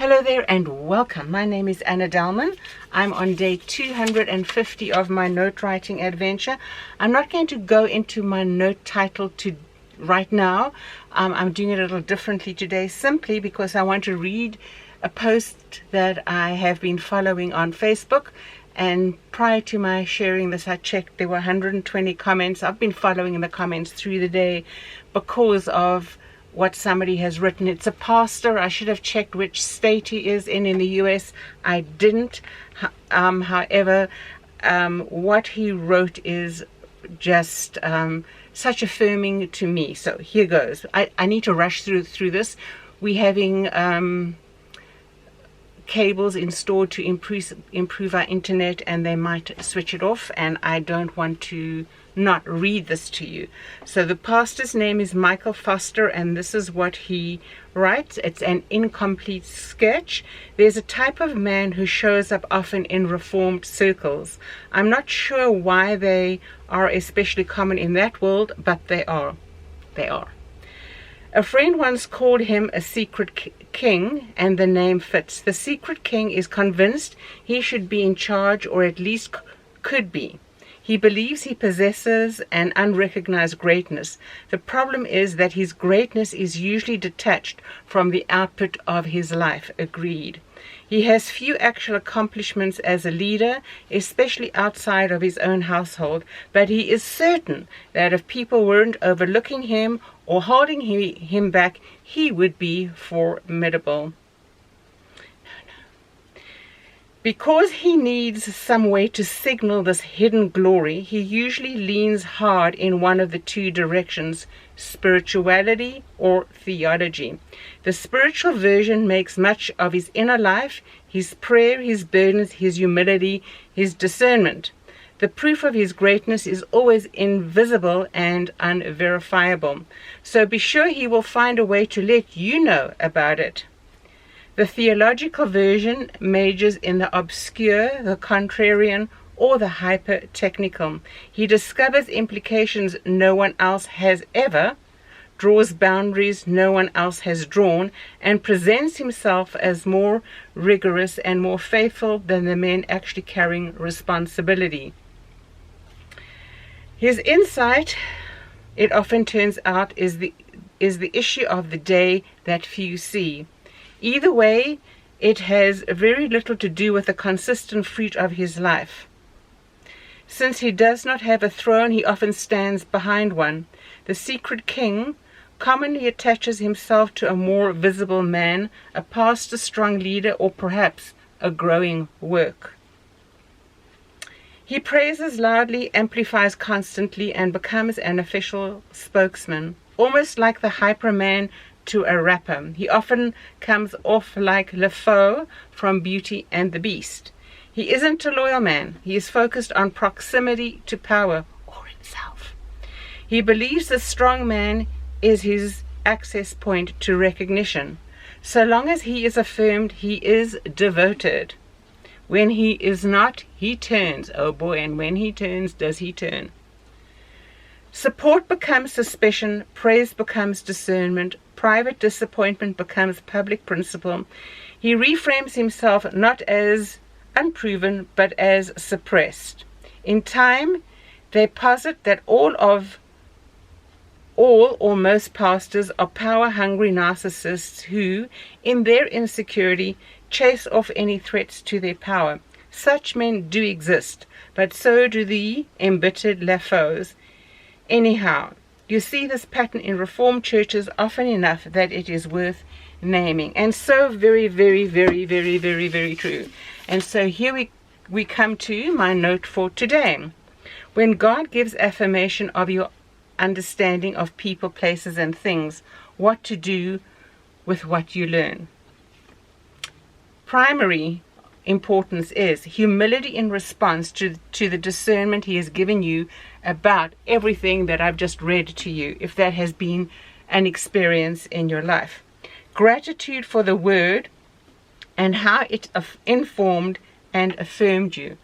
Hello there and welcome. My name is Anna Dalman. I'm on day 250 of my note writing adventure. I'm not going to go into my note title right now. I'm doing it a little differently today simply because I want to read a post that I have been following on Facebook. And prior to my sharing this, I checked there were 120 comments. I've been following the comments through the day because of what somebody has written. It's a pastor. I should have checked which state he is in the US. I didn't. However, what he wrote is just such affirming to me. So here goes. I need to rush through this. We're having cables installed to improve our internet, and they might switch it off, and I don't want to not read this to you. So the pastor's name is Michael Foster, and this is what he writes. It's an incomplete sketch. There's a type of man who shows up often in reformed circles. I'm not sure why they are especially common in that world, but they are. A friend once called him a secret king, and the name fits. The secret king is convinced he should be in charge, or at least could be. He believes he possesses an unrecognized greatness. The problem is that his greatness is usually detached from the output of his life. Agreed. He has few actual accomplishments as a leader, especially outside of his own household, but he is certain that if people weren't overlooking him or holding him back, he would be formidable. Because he needs some way to signal this hidden glory, he usually leans hard in one of the two directions, spirituality or theology. The spiritual version makes much of his inner life, his prayer, his burdens, his humility, his discernment. The proof of his greatness is always invisible and unverifiable, so be sure he will find a way to let you know about it. The theological version majors in the obscure, the contrarian, or the hyper-technical. He discovers implications no one else has ever, draws boundaries no one else has drawn, and presents himself as more rigorous and more faithful than the men actually carrying responsibility. His insight, it often turns out, is the issue of the day that few see. Either way, it has very little to do with the consistent fruit of his life. Since he does not have a throne, he often stands behind one. The secret king commonly attaches himself to a more visible man, a pastor, strong leader, or perhaps a growing work. He praises loudly, amplifies constantly, and becomes an official spokesman, almost like the hyperman to a rapper. He often comes off like LeFou from Beauty and the Beast. He isn't a loyal man. He is focused on proximity to power or himself. He believes the strong man is his access point to recognition. So long as he is affirmed, he is devoted. When he is not, he turns. Oh boy, and when he turns, does he turn. Support becomes suspicion, praise becomes discernment, private disappointment becomes public principle. He reframes himself not as unproven, but as suppressed. In time, they posit that all or most pastors are power-hungry narcissists who, in their insecurity, chase off any threats to their power. Such men do exist, but so do the embittered LeFous. Anyhow, you see this pattern in Reformed churches often enough that it is worth naming. And so very, very, very, very, very, very true. And so here we come to my note for today. When God gives affirmation of your understanding of people, places, and things, what to do with what you learn. Primary importance is humility in response to the discernment he has given you about everything that I've just read to you, if that has been an experience in your life. Gratitude for the word and how it informed and affirmed you.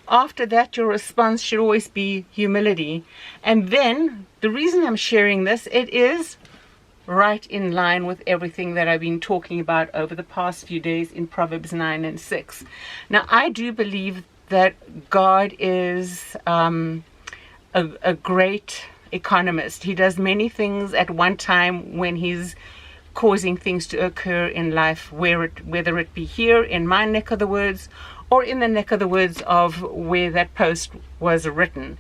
After that, your response should always be humility. And then, the reason I'm sharing this, it is right in line with everything that I've been talking about over the past few days in Proverbs 9 and 6. Now, I do believe that God is a great economist. He does many things at one time when he's causing things to occur in life, whether it be here in my neck of the woods or in the neck of the woods of where that post was written.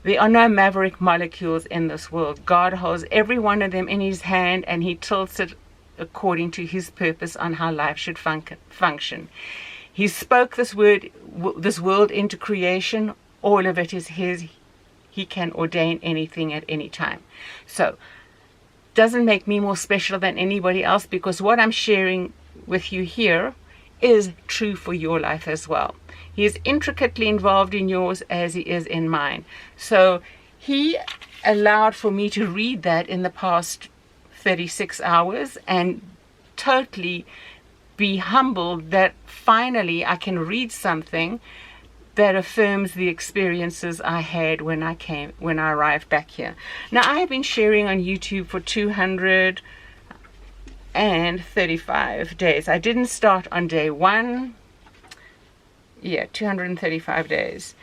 There are no maverick molecules in this world. God holds every one of them in his hand, and he tilts it according to his purpose on how life should function. He spoke this world into creation. All of it is his. He can ordain anything at any time. So, doesn't make me more special than anybody else, because what I'm sharing with you here is true for your life as well. He is intricately involved in yours as he is in mine. So he allowed for me to read that in the past 36 hours and totally be humbled that finally I can read something that affirms the experiences I had when I arrived back here. Now, I have been sharing on YouTube for 235 days. I didn't start on day 1. 235 days.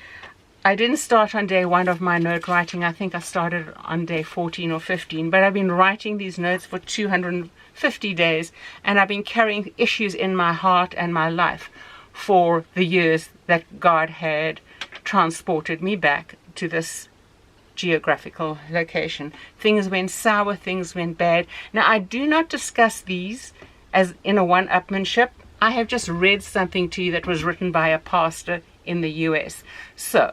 I didn't start on day 1 of my note writing. I think I started on day 14 or 15, but I've been writing these notes for 250 days, and I've been carrying issues in my heart and my life for the years that God had transported me back to this geographical location. Things went sour, things went bad. Now, I do not discuss these as in a one-upmanship. I have just read something to you that was written by a pastor in the US. So,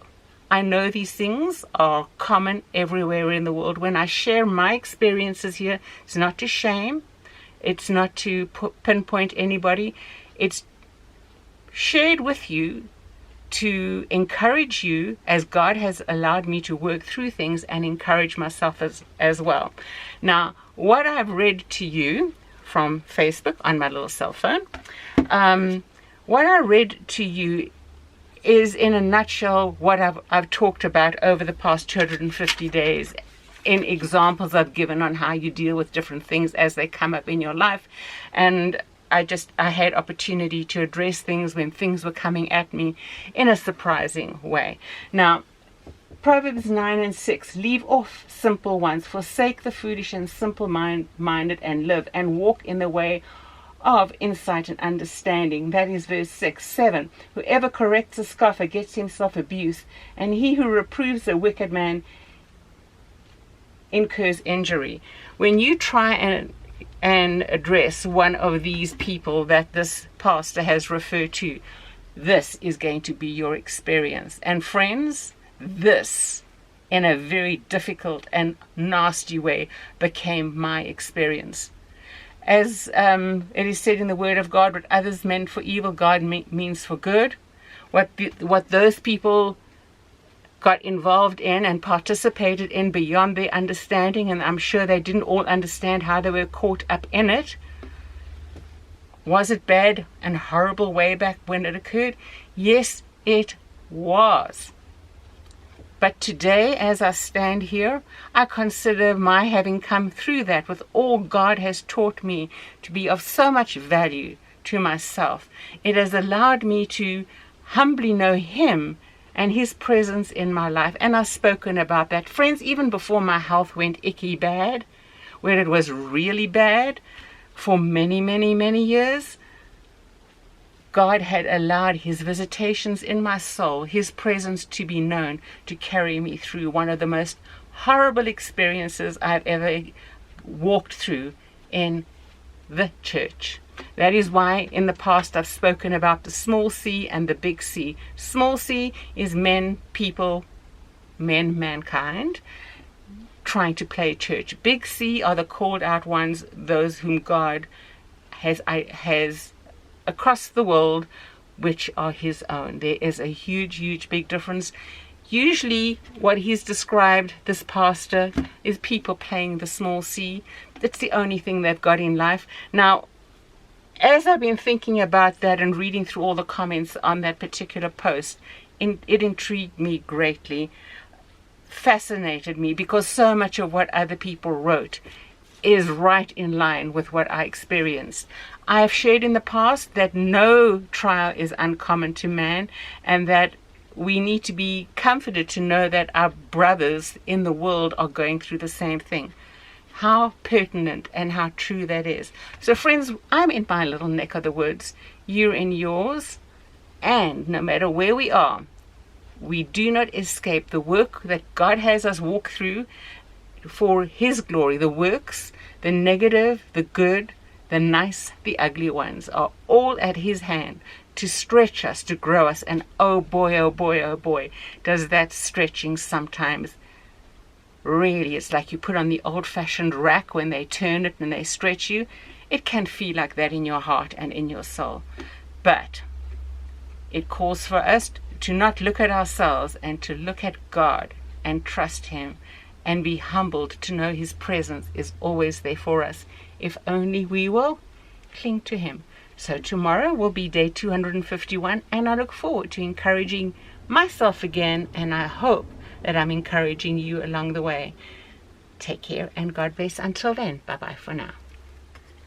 I know these things are common everywhere in the world. When I share my experiences here, it's not to shame. It's not to pinpoint anybody. It's shared with you to encourage you, as God has allowed me to work through things and encourage myself as well. Now, what I've read to you from Facebook on my little cell phone, what I read to you is in a nutshell what I've talked about over the past 250 days in examples I've given on how you deal with different things as they come up in your life. And I had opportunity to address things when things were coming at me in a surprising way. Now, Proverbs 9 and 6, leave off simple ones, forsake the foolish and simple-minded, and live and walk in the way of insight and understanding. That is verse 6. 7, whoever corrects a scoffer gets himself abuse, and he who reproves a wicked man incurs injury. When you try and address one of these people that this pastor has referred to, this is going to be your experience. And friends, this, in a very difficult and nasty way, became my experience. As it is said in the Word of God, what others meant for evil, God means for good. What those people got involved in and participated in beyond their understanding, and I'm sure they didn't all understand how they were caught up in it. Was it bad and horrible way back when it occurred? Yes, it was. But today, as I stand here, I consider my having come through that with all God has taught me to be of so much value to myself. It has allowed me to humbly know Him and His presence in my life. And I've spoken about that. Friends, even before my health went icky bad, where it was really bad for many, many, many years, God had allowed His visitations in my soul, His presence to be known, to carry me through one of the most horrible experiences I've ever walked through in the church. That is why in the past I've spoken about the small c and the big C. Small c is men, people, mankind, trying to play church. Big C are the called out ones, those whom God has across the world, which are His own. There is a huge big difference. Usually what he's described, this pastor, is people playing the small c. That's the only thing they've got in life. Now, as I've been thinking about that and reading through all the comments on that particular post, it intrigued me greatly, fascinated me, because so much of what other people wrote is right in line with what I experienced. I have shared in the past that no trial is uncommon to man, and that we need to be comforted to know that our brothers in the world are going through the same thing. How pertinent and how true that is. So friends, I'm in my little neck of the woods. You're in yours. And no matter where we are, we do not escape the work that God has us walk through for His glory. The works, the negative, the good, the nice, the ugly ones are all at His hand to stretch us, to grow us. And oh boy, oh boy, oh boy, does that stretching sometimes really, it's like you put on the old-fashioned rack when they turn it and they stretch you. It can feel like that in your heart and in your soul. But it calls for us to not look at ourselves and to look at God and trust Him and be humbled to know His presence is always there for us, if only we will cling to Him. So tomorrow will be day 251, and I look forward to encouraging myself again, and I hope that I'm encouraging you along the way. Take care and God bless. Until then, bye-bye for now.